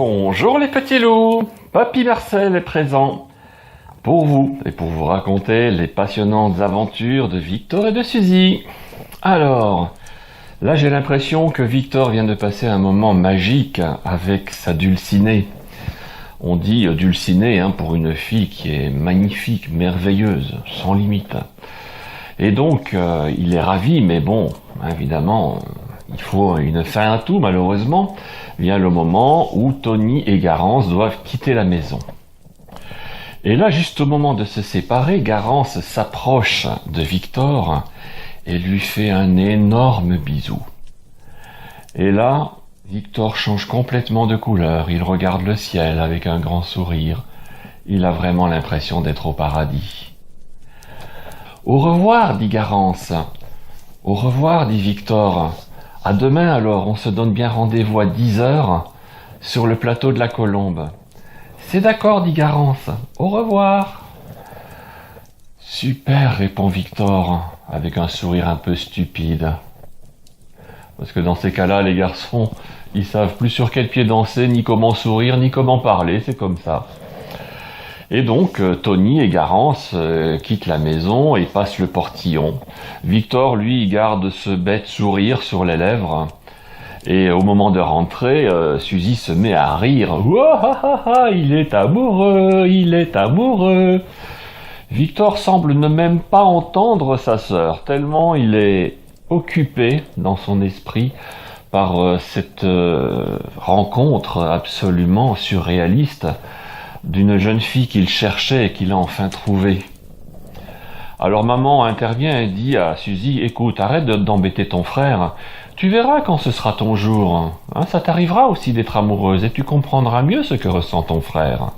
Bonjour les petits loups, Papy Marcel est présent pour vous et pour vous raconter les passionnantes aventures de Victor et de Suzy. Alors, là j'ai l'impression que Victor vient de passer un moment magique avec sa Dulcinée. On dit Dulcinée pour une fille qui est magnifique, merveilleuse, sans limite. Et donc il est ravi, mais bon, évidemment, il faut une fin à tout malheureusement. Vient le moment où Tony et Garance doivent quitter la maison. Et là, juste au moment de se séparer, Garance s'approche de Victor et lui fait un énorme bisou. Et là, Victor change complètement de couleur, il regarde le ciel avec un grand sourire. Il a vraiment l'impression d'être au paradis. « Au revoir, dit Garance. »« Au revoir, dit Victor. »« À demain alors, on se donne bien rendez-vous à 10h sur le plateau de la Colombe. »« C'est d'accord, dit Garance. Au revoir. »« Super, répond Victor, avec un sourire un peu stupide. Parce que dans ces cas-là, les garçons, ils savent plus sur quel pied danser, ni comment sourire, ni comment parler, c'est comme ça. Et donc, Tony et Garance quittent la maison et passent le portillon. Victor, lui, garde ce bête sourire sur les lèvres. Et au moment de rentrer, Suzy se met à rire. « Ouah, il est amoureux, il est amoureux !» Victor semble ne même pas entendre sa sœur, tellement il est occupé dans son esprit par cette rencontre absolument surréaliste d'une jeune fille qu'il cherchait et qu'il a enfin trouvée. Alors maman intervient et dit à Suzy, « Écoute, arrête d'embêter ton frère, tu verras quand ce sera ton jour. Ça t'arrivera aussi d'être amoureuse et tu comprendras mieux ce que ressent ton frère. »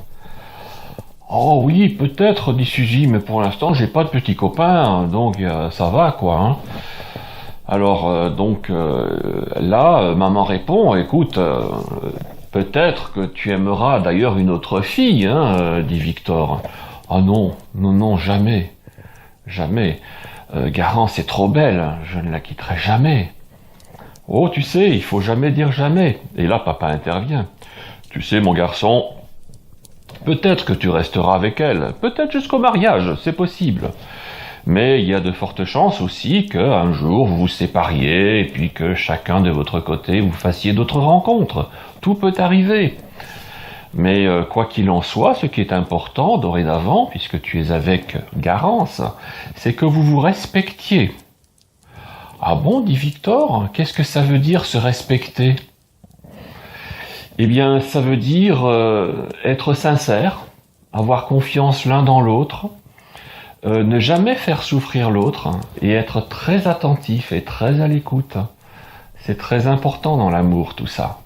« Oh oui, peut-être, dit Suzy, mais pour l'instant j'ai pas de petit copain, donc ça va quoi. » Alors là, maman répond, « Écoute, peut-être que tu aimeras d'ailleurs une autre fille, dit Victor. »« Ah non, jamais, jamais. Garance est trop belle, je ne la quitterai jamais. »« Oh, tu sais, il faut jamais dire jamais. » Et là, papa intervient. « Tu sais, mon garçon, peut-être que tu resteras avec elle, peut-être jusqu'au mariage, c'est possible. Mais il y a de fortes chances aussi qu'un jour vous vous sépariez et puis que chacun de votre côté vous fassiez d'autres rencontres. Tout peut arriver. Mais quoi qu'il en soit, ce qui est important dorénavant, puisque tu es avec Garance, c'est que vous vous respectiez. »« Ah bon, dit Victor, qu'est-ce que ça veut dire se respecter ? » Eh bien, ça veut dire être sincère, avoir confiance l'un dans l'autre, ne jamais faire souffrir l'autre et être très attentif et très à l'écoute. C'est très important dans l'amour, tout ça.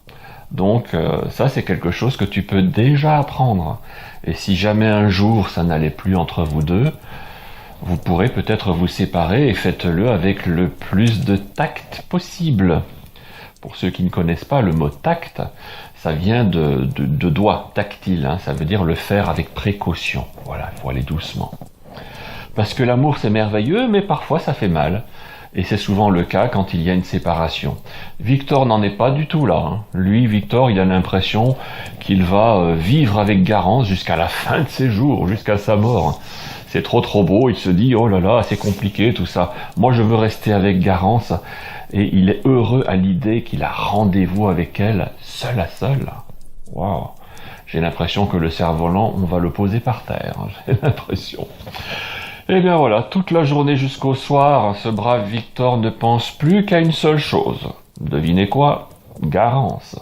Donc, ça, c'est quelque chose que tu peux déjà apprendre. Et si jamais un jour ça n'allait plus entre vous deux, vous pourrez peut-être vous séparer et faites-le avec le plus de tact possible. Pour ceux qui ne connaissent pas le mot tact, ça vient de doigt tactile, ça veut dire le faire avec précaution. Voilà, il faut aller doucement. Parce que l'amour c'est merveilleux, mais parfois ça fait mal. Et c'est souvent le cas quand il y a une séparation. Victor n'en est pas du tout là. Lui, Victor, il a l'impression qu'il va vivre avec Garance jusqu'à la fin de ses jours, jusqu'à sa mort. C'est trop beau, il se dit, oh là là, c'est compliqué tout ça. Moi je veux rester avec Garance. Et il est heureux à l'idée qu'il a rendez-vous avec elle, seul à seul. Waouh! J'ai l'impression que le cerf-volant, on va le poser par terre. J'ai l'impression. Eh bien voilà, toute la journée jusqu'au soir, ce brave Victor ne pense plus qu'à une seule chose. Devinez quoi? Garance.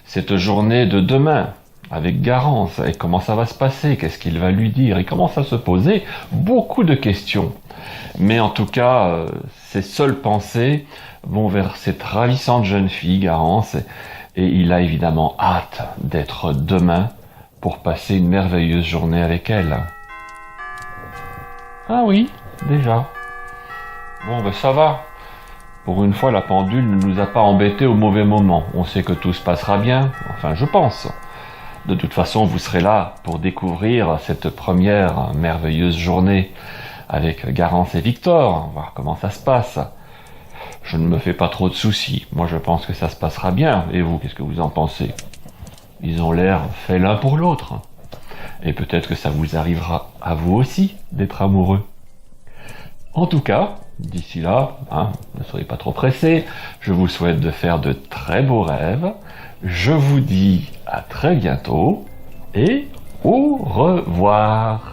Cette journée de demain, avec Garance, et comment ça va se passer? Qu'est-ce qu'il va lui dire? Il commence à se poser beaucoup de questions. Mais en tout cas, ses seules pensées vont vers cette ravissante jeune fille, Garance, et il a évidemment hâte d'être demain pour passer une merveilleuse journée avec elle. Ah oui, déjà. Bon, ben ça va. Pour une fois, la pendule ne nous a pas embêtés au mauvais moment. On sait que tout se passera bien, enfin je pense. De toute façon, vous serez là pour découvrir cette première merveilleuse journée avec Garance et Victor, voir comment ça se passe. Je ne me fais pas trop de soucis. Moi, je pense que ça se passera bien. Et vous, qu'est-ce que vous en pensez? Ils ont l'air faits l'un pour l'autre. Et peut-être que ça vous arrivera à vous aussi d'être amoureux. En tout cas, d'ici là, ne soyez pas trop pressés. Je vous souhaite de faire de très beaux rêves. Je vous dis à très bientôt et au revoir.